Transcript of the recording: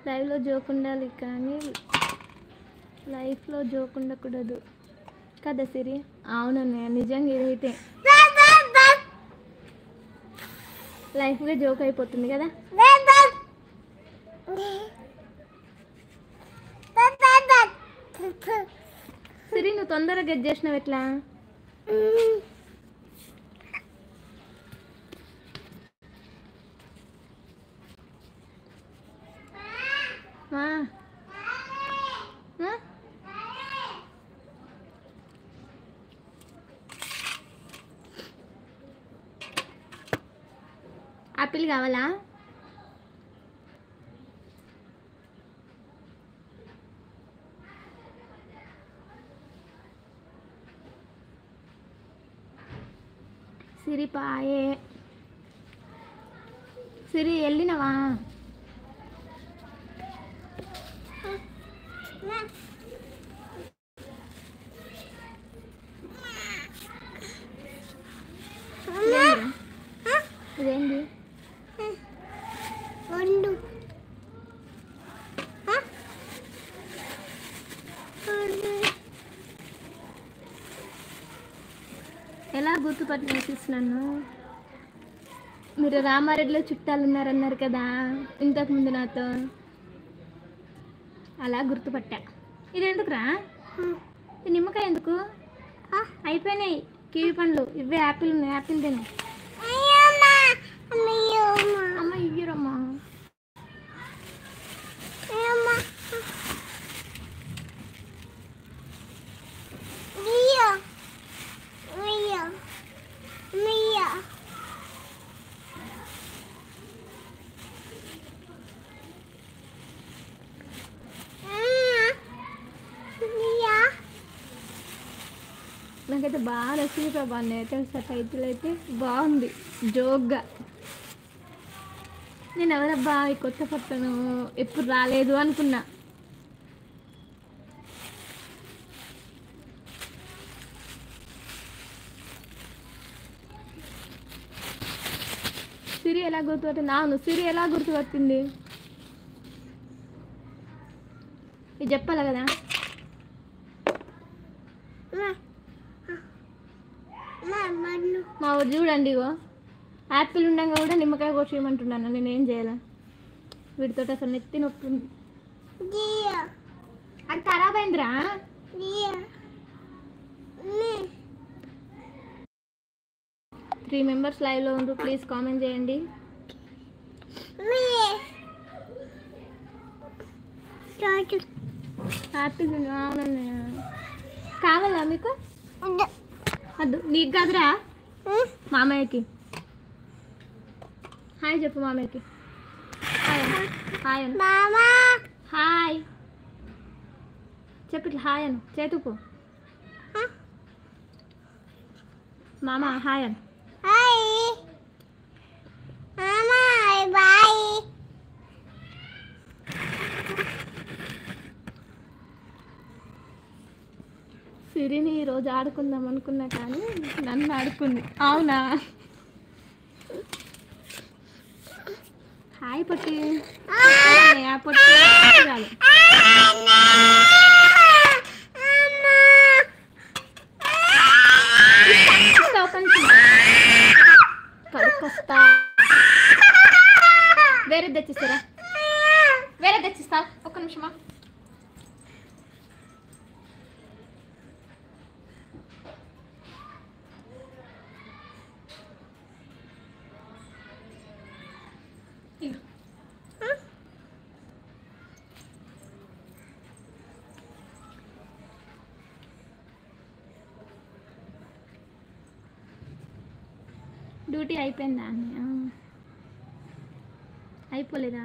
లైవ్లో జోక్ ఉండాలి కానీ లైఫ్లో జోక్ ఉండకూడదు కదా సిరి. అవునన్నయ్య, నిజంగా ఇదైతే లైఫ్గా జోక్ అయిపోతుంది కదా. సిరి, నువ్వు తొందరగా గెట్ చేసినావు ఎట్లా? ఆపిల్ కావాలా? సిరి పాయే. సిరి వెళ్ళినవా? ఇదేంటి? ఎలా గుర్తుపట్టిస్తున్నాను? మీరు రామారెడ్డిలో చుట్టాలు ఉన్నారన్నారు కదా ఇంతకుముందు నాతో, అలా గుర్తుపట్టా. ఇది ఎందుకురా? ఈ నిమ్మకాయ ఎందుకు? అయిపోయినాయి కివి పండ్లు, ఇవే యాపిల్ ఉన్నాయి, యాపిల్ తిను. అమ్మ ఇయ్యరమ్మా. నాకైతే బాగా నచ్చింది ప్రభా. తెలుసా టైటిల్ అయితే బాగుంది, జోక్గా. నేను ఎవరబ్బా ఈ కొత్త పట్టను ఎప్పుడు రాలేదు అనుకున్నా. సిరి ఎలా గుర్తుపట్టింది? అవును, సిరి ఎలా గుర్తుపట్టింది ఇది చెప్పాలి కదా. మా ఊరు చూడండి, ఇగో యాపిల్ ఉండగా కూడా నిమ్మకాయ కోసేయమంటున్నాను. నేనేం చేయాలి? వీటితో అసలు నెత్తి నొప్పి. అది ఖరాబ్ అయిందిరా. 3 మెంబర్స్ లైవ్లో ఉండు, ప్లీజ్ కామెంట్ చేయండి. యాపిల్ అవునండి. కావాలా మీకు? వద్దు, నీకు కాదురా, మామయ్యకి. హాయ్ చెప్పు మామయ్యకి. హాయ్ అను. హాయ్ చెప్పు, ఇట్లా హాయ్ అను, చేతుకు. మామ హాయ్ అను. సిరిని ఈరోజు ఆడుకుందాం అనుకున్నా కానీ నన్ను ఆడుకుంది. అవునా? హాయ్ పొట్టి. పొట్టి చాలు. కడుకొస్తా. వేరే తెచ్చిస్తారా? వేరే తెచ్చిస్తా, ఒక్క నిమిషమా. డ్యూటీ అయిపోయిందా? అయిపోలేదా?